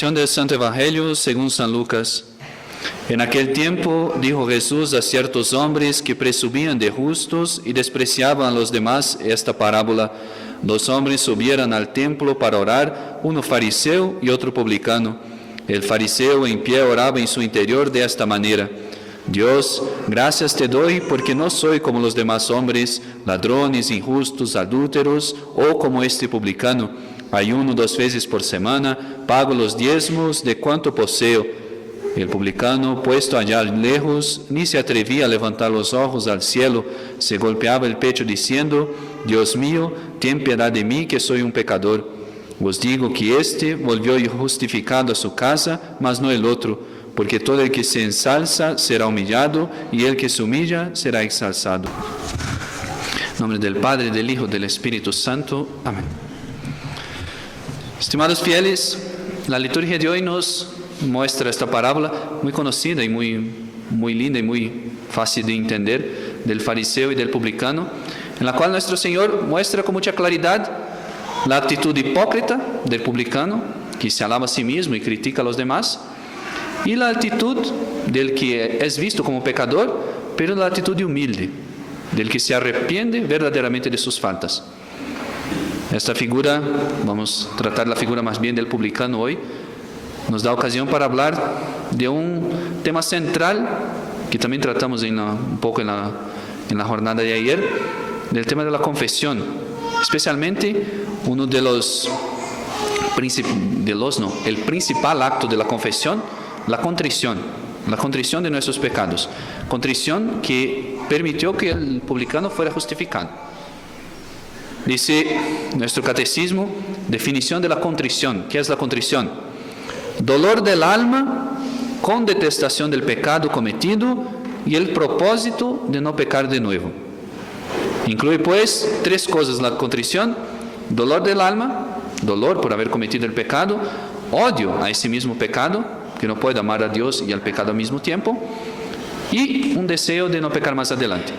Del Santo Evangelio según San Lucas. En aquel tiempo dijo Jesús a ciertos hombres que presumían de justos y despreciaban a los demás esta parábola. Dos hombres subieron al templo para orar, uno fariseo y otro publicano. El fariseo en pie oraba en su interior de esta manera: Dios, gracias te doy porque no soy como los demás hombres, ladrones, injustos, adúlteros o como este publicano. Ayuno 2 veces por semana, pago los diezmos de cuanto poseo. El publicano, puesto allá lejos, ni se atrevía a levantar los ojos al cielo, se golpeaba el pecho diciendo: Dios mío, ten piedad de mí que soy un pecador. Os digo que éste volvió justificado a su casa, mas no el otro, porque todo el que se ensalza será humillado, y el que se humilla será exalzado. En nombre del Padre, del Hijo, del Espíritu Santo. Amén. Estimados fieles, la liturgia de hoy nos muestra esta parábola muy conocida y muy linda y muy fácil de entender, del fariseo y del publicano, en la cual nuestro Señor muestra con mucha claridad la actitud hipócrita del publicano, que se alaba a sí mismo y critica a los demás, y la actitud del que es visto como pecador, pero la actitud humilde, del que se arrepiente verdaderamente de sus faltas. Esta figura, vamos a tratar la figura más bien del publicano hoy, nos da ocasión para hablar de un tema central que también tratamos un poco en la jornada de ayer, del tema de la confesión, especialmente uno el principal acto de la confesión, la contrición de nuestros pecados, contrición que permitió que el publicano fuera justificado. Dice nuestro catecismo, definición de la contrición. ¿Qué es la contrición? Dolor del alma con detestación del pecado cometido y el propósito de no pecar de nuevo. Incluye pues 3 cosas la contrición: dolor del alma, dolor por haber cometido el pecado, odio a ese mismo pecado, que no puede amar a Dios y al pecado al mismo tiempo, y un deseo de no pecar más adelante.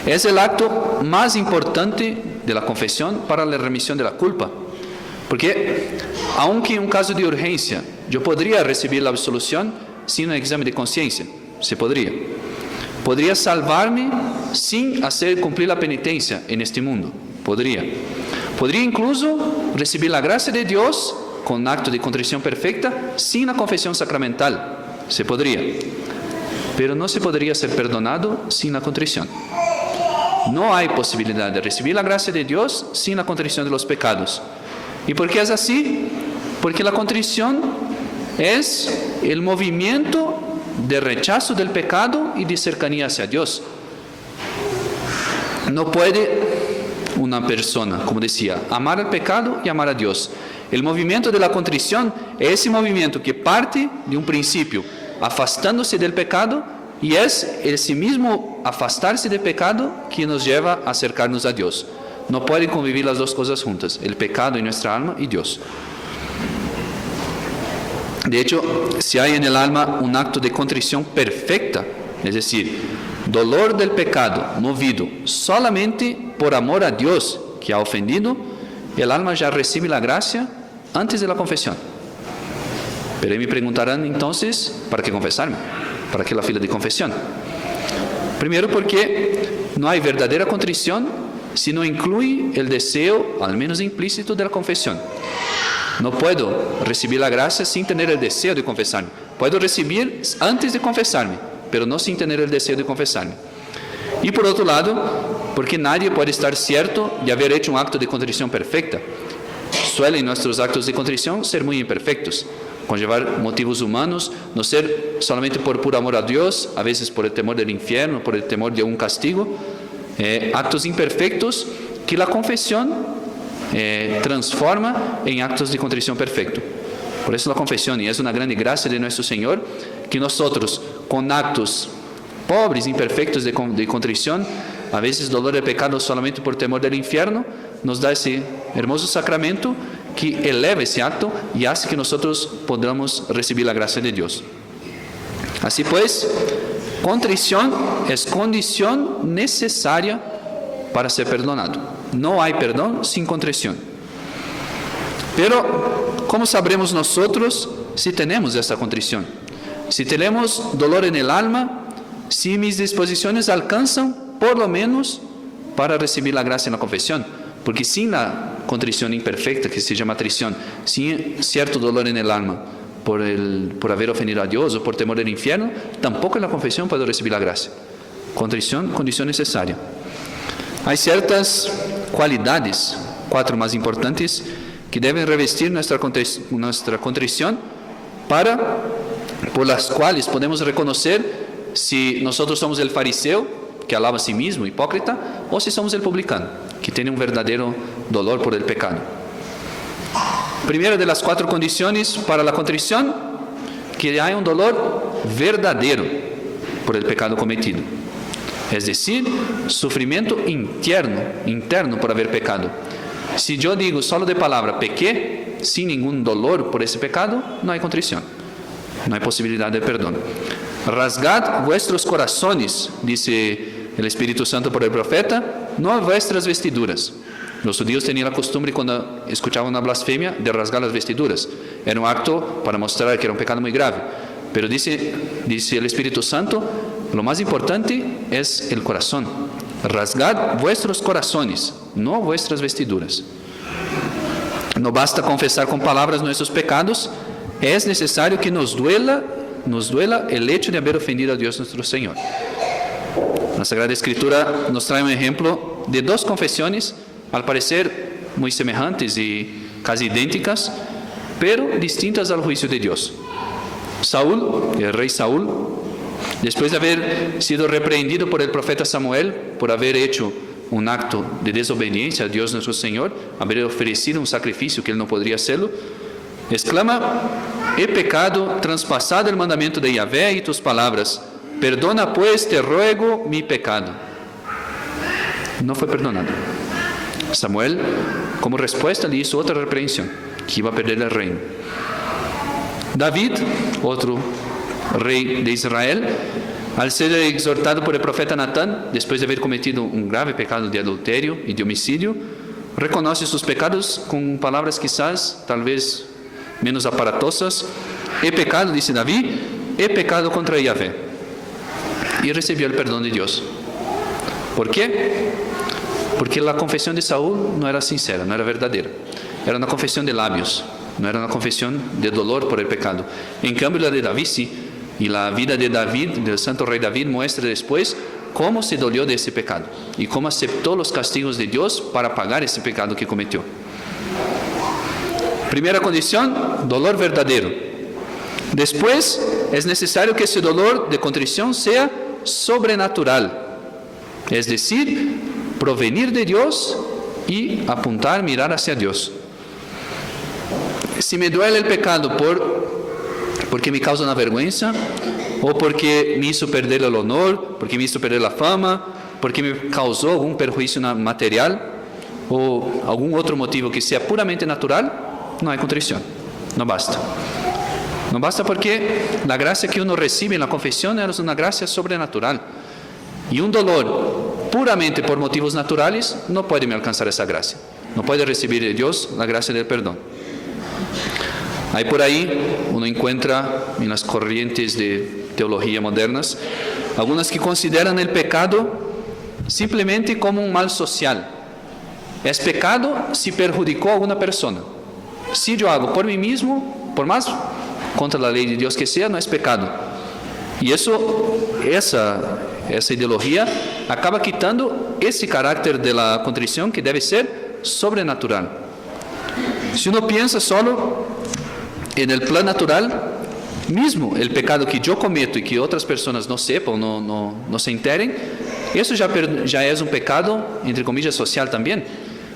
Es el acto más importante de la confesión para la remisión de la culpa. Porque, aunque en un caso de urgencia, yo podría recibir la absolución sin un examen de conciencia, se podría. Podría salvarme sin hacer cumplir la penitencia en este mundo, podría. Podría incluso recibir la gracia de Dios con un acto de contrición perfecta sin la confesión sacramental, se podría. Pero no se podría ser perdonado sin la contrición. No hay posibilidad de recibir la gracia de Dios sin la contrición de los pecados. ¿Y por qué es así? Porque la contrición es el movimiento de rechazo del pecado y de cercanía hacia Dios. No puede una persona, como decía, amar al pecado y amar a Dios. El movimiento de la contrición es ese movimiento que parte de un principio afastándose del pecado, y es ese mismo afastarse del pecado que nos lleva a acercarnos a Dios. No pueden convivir las dos cosas juntas, el pecado en nuestra alma y Dios. De hecho, si hay en el alma un acto de contrición perfecta, es decir, dolor del pecado movido solamente por amor a Dios que ha ofendido, el alma ya recibe la gracia antes de la confesión. Pero me preguntarán entonces, ¿para qué confesarme? ¿Para qué la fila de confesión? Primero porque no hay verdadera contrición si no incluye el deseo, al menos implícito, de la confesión. No puedo recibir la gracia sin tener el deseo de confesarme. Puedo recibir antes de confesarme, pero no sin tener el deseo de confesarme. Y por otro lado, porque nadie puede estar cierto de haber hecho un acto de contrición perfecta. Suelen nuestros actos de contrición ser muy imperfectos, conllevar motivos humanos, no ser solamente por puro amor a Dios, a veces por el temor del infierno, por el temor de un castigo, actos imperfectos que la confesión transforma en actos de contrición perfecto. Por eso la confesión, y es una grande gracia de nuestro Señor, que nosotros con actos pobres, imperfectos de contrición, a veces dolor de pecado solamente por temor del infierno, nos da ese hermoso sacramento que eleva ese acto y hace que nosotros podamos recibir la gracia de Dios. Así pues, contrición es condición necesaria para ser perdonado. No hay perdón sin contrición. Pero ¿cómo sabremos nosotros si tenemos esta contrición? Si tenemos dolor en el alma, si mis disposiciones alcanzan por lo menos para recibir la gracia en la confesión. Porque sin la contrición imperfecta, que se llama trición, sin cierto dolor en el alma por haber ofendido a Dios o por temor del infierno, tampoco en la confesión puedo recibir la gracia. Contrición, condición necesaria. Hay ciertas cualidades, 4 más importantes, que deben revestir nuestra contrición por las cuales podemos reconocer si nosotros somos el fariseo, que alaba a sí mismo, hipócrita, o si somos el publicano, que tiene un verdadero dolor por el pecado. Primera de las 4 condiciones para la contrición, que hay un dolor verdadero por el pecado cometido. Es decir, sufrimiento interno por haber pecado. Si yo digo solo de palabra, pequé, sin ningún dolor por ese pecado, no hay contrición, no hay posibilidad de perdón. Rasgad vuestros corazones, dice el Espíritu Santo por el profeta, no vuestras vestiduras. Los judíos tenían la costumbre, cuando escuchaban una blasfemia, de rasgar las vestiduras. Era un acto para mostrar que era un pecado muy grave. Pero dice el Espíritu Santo, lo más importante es el corazón. Rasgad vuestros corazones, no vuestras vestiduras. No basta confesar con palabras nuestros pecados, es necesario que nos duela el hecho de haber ofendido a Dios nuestro Señor. La Sagrada Escritura nos trae un ejemplo de 2 confesiones, al parecer muy semejantes y casi idénticas, pero distintas al juicio de Dios. Saúl, el rey Saúl, después de haber sido reprehendido por el profeta Samuel por haber hecho un acto de desobediencia a Dios nuestro Señor, haber ofrecido un sacrificio que él no podría hacerlo, exclama: he pecado, traspasado el mandamiento de Yahvé y tus palabras, perdona pues, te ruego, mi pecado. No fue perdonado. Samuel, como respuesta, le hizo otra reprehensión, que iba a perder el reino. David, otro rey de Israel, al ser exhortado por el profeta Natán, después de haber cometido un grave pecado de adulterio y de homicidio, reconoce sus pecados con palabras quizás, tal vez, menos aparatosas. He pecado, dice David, he pecado contra Yahvé. Y recibió el perdón de Dios. ¿Por qué? Porque la confesión de Saúl no era sincera, no era verdadera. Era una confesión de labios, no era una confesión de dolor por el pecado. En cambio, la de David sí. Y la vida de David, del santo rey David, muestra después cómo se dolió de ese pecado y cómo aceptó los castigos de Dios para pagar ese pecado que cometió. Primera condición, dolor verdadero. Después, es necesario que ese dolor de contrición sea sobrenatural, es decir, provenir de Dios y apuntar, mirar hacia Dios. Si me duele el pecado porque me causa una vergüenza, o porque me hizo perder el honor, porque me hizo perder la fama, porque me causó algún perjuicio material, o algún otro motivo que sea puramente natural, no hay contrición, no basta. No basta porque la gracia que uno recibe en la confesión es una gracia sobrenatural. Y un dolor puramente por motivos naturales no puede me alcanzar esa gracia. No puede recibir de Dios la gracia del perdón. Hay por ahí, uno encuentra en las corrientes de teología modernas, algunas que consideran el pecado simplemente como un mal social. Es pecado si perjudicó a alguna persona. Si yo hago por mí mismo, por más contra la ley de Dios que sea, no es pecado. Y esa ideología acaba quitando ese carácter de la contrición que debe ser sobrenatural. Si uno piensa solo en el plan natural, mismo el pecado que yo cometo y que otras personas no sepan, no se enteren, eso ya es un pecado, entre comillas, social también.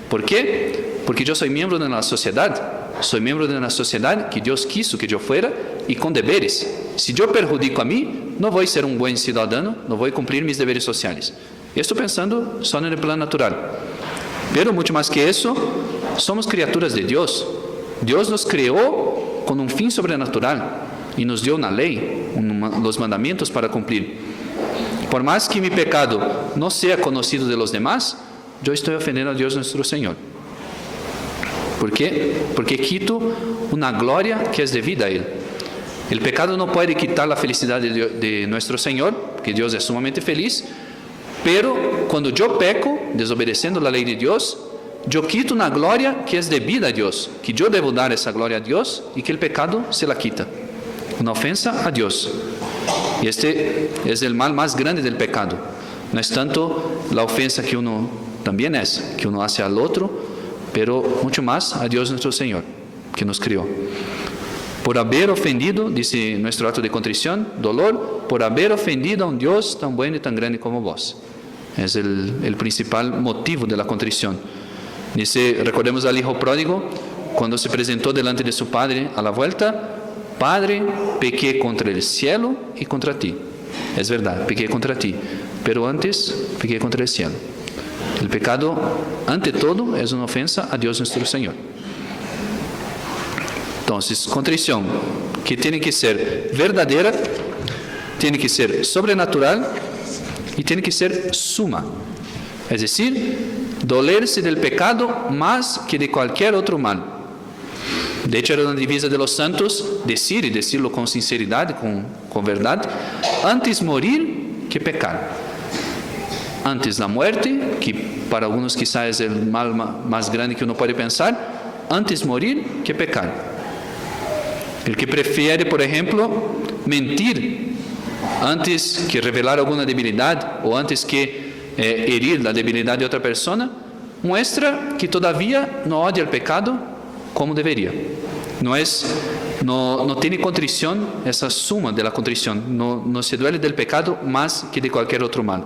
¿Por qué? Porque yo soy miembro de una sociedad. Soy miembro de una sociedad que Dios quiso que yo fuera y con deberes. Si yo perjudico a mí, no voy a ser un buen ciudadano, no voy a cumplir mis deberes sociales. Estoy pensando solo en el plan natural. Pero mucho más que eso, somos criaturas de Dios. Dios nos creó con un fin sobrenatural y nos dio una ley, los mandamientos para cumplir. Por más que mi pecado no sea conocido de los demás, yo estoy ofendiendo a Dios nuestro Señor. ¿Por qué? Porque quito una gloria que es debida a Él. El pecado no puede quitar la felicidad de nuestro Señor, que Dios es sumamente feliz, pero cuando yo peco, desobedeciendo la ley de Dios, yo quito una gloria que es debida a Dios, que yo debo dar esa gloria a Dios y que el pecado se la quita. Una ofensa a Dios. Y este es el mal más grande del pecado. No es tanto la ofensa que uno también es, que uno hace al otro, pero mucho más a Dios nuestro Señor, que nos crió. Por haber ofendido, dice nuestro acto de contrición, dolor, por haber ofendido a un Dios tan bueno y tan grande como vos. Es el principal motivo de la contrición. Dice, recordemos al hijo pródigo, cuando se presentó delante de su padre a la vuelta: Padre, pequé contra el cielo y contra ti. Es verdad, pequé contra ti, pero antes pequé contra el cielo. El pecado, ante todo, es una ofensa a Dios nuestro Señor. Entonces, contrición, que tiene que ser verdadera, tiene que ser sobrenatural y tiene que ser suma. Es decir, dolerse del pecado más que de cualquier otro mal. De hecho, era una divisa de los santos decir, y decirlo con sinceridad, con verdad: antes morir que pecar. Antes la muerte, que para algunos quizás es el mal más grande que uno puede pensar, antes morir que pecar. El que prefiere, por ejemplo, mentir antes que revelar alguna debilidad o antes que herir la debilidad de otra persona, muestra que todavía no odia el pecado como debería. No tiene contrición, esa suma de la contrición. No se duele del pecado más que de cualquier otro mal.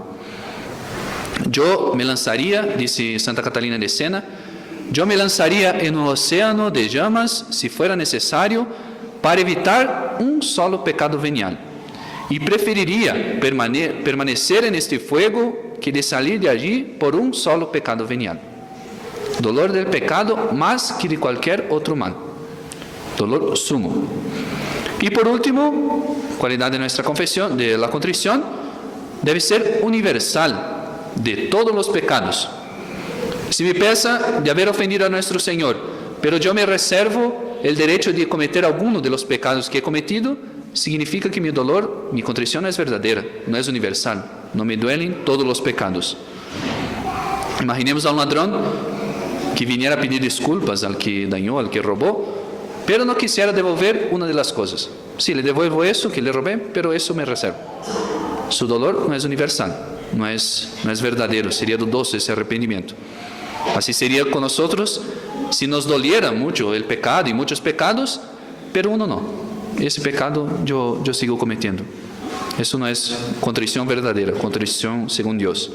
Yo me lanzaría, dice Santa Catalina de Siena, yo me lanzaría en un océano de llamas si fuera necesario para evitar un solo pecado venial. Y preferiría permanecer en este fuego que de salir de allí por un solo pecado venial. Dolor del pecado más que de cualquier otro mal. Dolor sumo. Y por último, cualidad de nuestra confesión, de la contrición, debe ser universal, de todos los pecados. Si me pesa de haber ofendido a nuestro Señor, pero yo me reservo el derecho de cometer alguno de los pecados que he cometido, significa que mi dolor, mi contrición no es verdadera, no es universal, no me duelen todos los pecados. Imaginemos a un ladrón que viniera a pedir disculpas al que dañó, al que robó, pero no quisiera devolver una de las cosas. Sí, le devuelvo eso que le robé, pero eso me reservo. Su dolor no es universal, no es verdadero, sería dudoso ese arrepentimiento. Así sería con nosotros si nos doliera mucho el pecado y muchos pecados, pero uno no. Ese pecado yo sigo cometiendo. Eso no es contrición verdadera, contrición según Dios.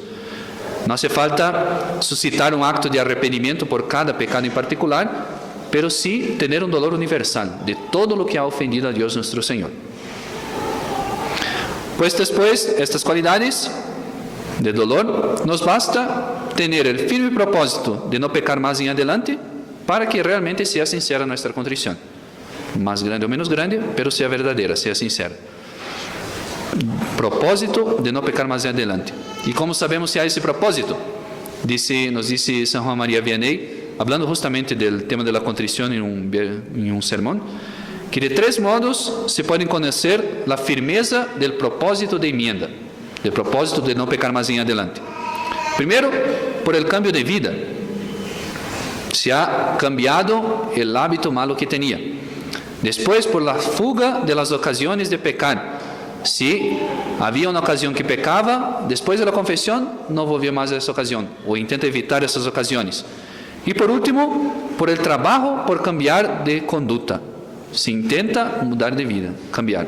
No hace falta suscitar un acto de arrepentimiento por cada pecado en particular, pero sí tener un dolor universal de todo lo que ha ofendido a Dios nuestro Señor. Pues después, estas cualidades de dolor, nos basta tener el firme propósito de no pecar más en adelante para que realmente sea sincera nuestra contrición. Más grande o menos grande, pero sea verdadera, sea sincera. Propósito de no pecar más en adelante. ¿Y cómo sabemos si hay ese propósito? Nos dice San Juan María Vianney, hablando justamente del tema de la contrición en un sermón, que de 3 modos se pueden conocer la firmeza del propósito de enmienda, del propósito de no pecar más en adelante. Primero, por el cambio de vida. Se ha cambiado el hábito malo que tenía. Después, por la fuga de las ocasiones de pecar. Si había una ocasión que pecaba, después de la confesión, no volvió más a esa ocasión, o intenta evitar esas ocasiones. Y por último, por el trabajo por cambiar de conducta. Se intenta mudar de vida, cambiar.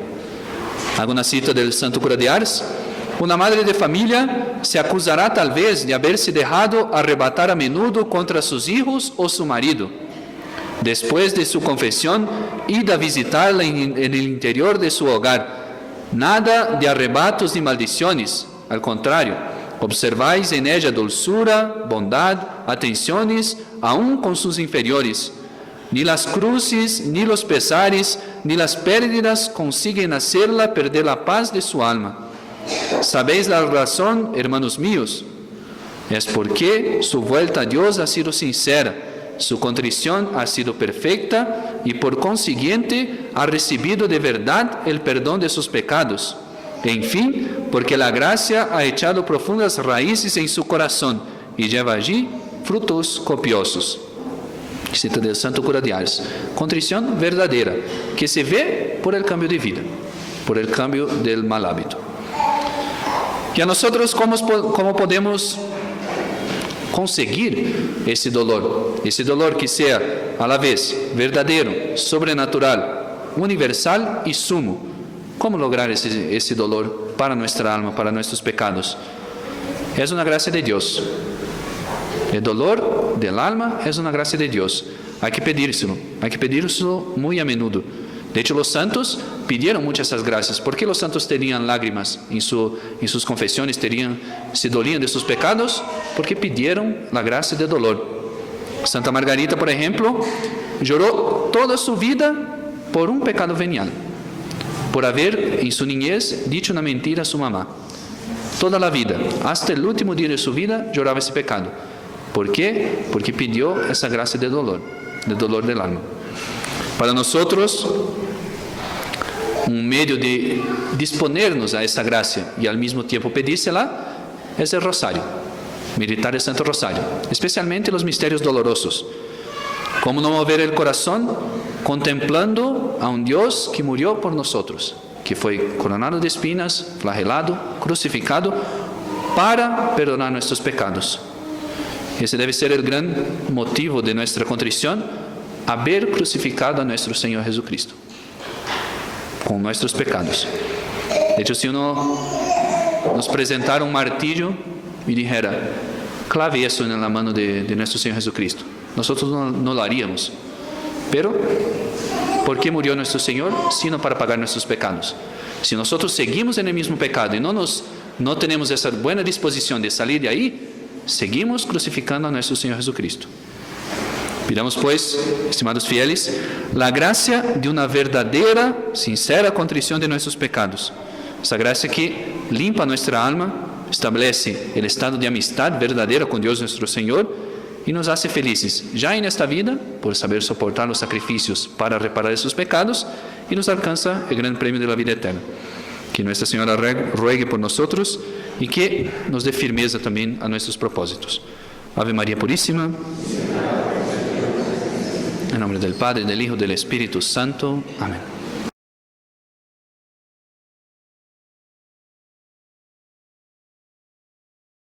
Hago una cita del Santo Cura de Ars. Una madre de familia se acusará tal vez de haberse dejado arrebatar a menudo contra sus hijos o su marido. Después de su confesión, id a visitarla en el interior de su hogar. Nada de arrebatos ni maldiciones, al contrario, observáis en ella dulzura, bondad, atenciones, aún con sus inferiores. Ni las cruces, ni los pesares, ni las pérdidas consiguen hacerla perder la paz de su alma. ¿Sabéis la razón, hermanos míos? Es porque su vuelta a Dios ha sido sincera, su contrición ha sido perfecta y por consiguiente ha recibido de verdad el perdón de sus pecados. En fin, porque la gracia ha echado profundas raíces en su corazón y lleva allí frutos copiosos. Cita del Santo Cura de Ars. Contrición verdadera, que se ve por el cambio de vida, por el cambio del mal hábito. Y a nosotros, ¿cómo podemos conseguir ese dolor que sea a la vez verdadero, sobrenatural, universal y sumo? ¿Cómo lograr ese dolor para nuestra alma, para nuestros pecados? Es una gracia de Dios. El dolor del alma es una gracia de Dios. Hay que pedírselo muy a menudo. De hecho, los santos pidieron muchas esas gracias. ¿Por qué los santos tenían lágrimas en sus confesiones? Se dolían de sus pecados porque pidieron la gracia del dolor. Santa Margarita, por ejemplo, lloró toda su vida por un pecado venial, por haber en su niñez dicho una mentira a su mamá. Toda la vida, hasta el último día de su vida, lloraba ese pecado. ¿Por qué? Porque pidió esa gracia del dolor del alma. Para nosotros, un medio de disponernos a esa gracia y al mismo tiempo pedírsela es el rosario, meditar el Santo Rosario, especialmente los misterios dolorosos. ¿Cómo no mover el corazón contemplando a un Dios que murió por nosotros, que fue coronado de espinas, flagelado, crucificado, para perdonar nuestros pecados? Ese debe ser el gran motivo de nuestra contrición, haber crucificado a nuestro Señor Jesucristo con nuestros pecados. De hecho, si uno nos presentara un martillo y dijera, clave eso en la mano de nuestro Señor Jesucristo, nosotros no lo haríamos. Pero, ¿por qué murió nuestro Señor? Sino para pagar nuestros pecados. Si nosotros seguimos en el mismo pecado y no tenemos esa buena disposición de salir de ahí, seguimos crucificando a nuestro Señor Jesucristo. Pidamos, pues, estimados fieles, la gracia de una verdadera, sincera contrición de nuestros pecados. Esa gracia que limpa nuestra alma, establece el estado de amistad verdadera con Dios nuestro Señor y nos hace felices ya en esta vida por saber soportar los sacrificios para reparar esos pecados y nos alcanza el gran premio de la vida eterna. Que Nuestra Señora ruegue por nosotros y que nos dé firmeza también a nuestros propósitos. Ave María Purísima. En nombre del Padre, del Hijo y del Espíritu Santo. Amén.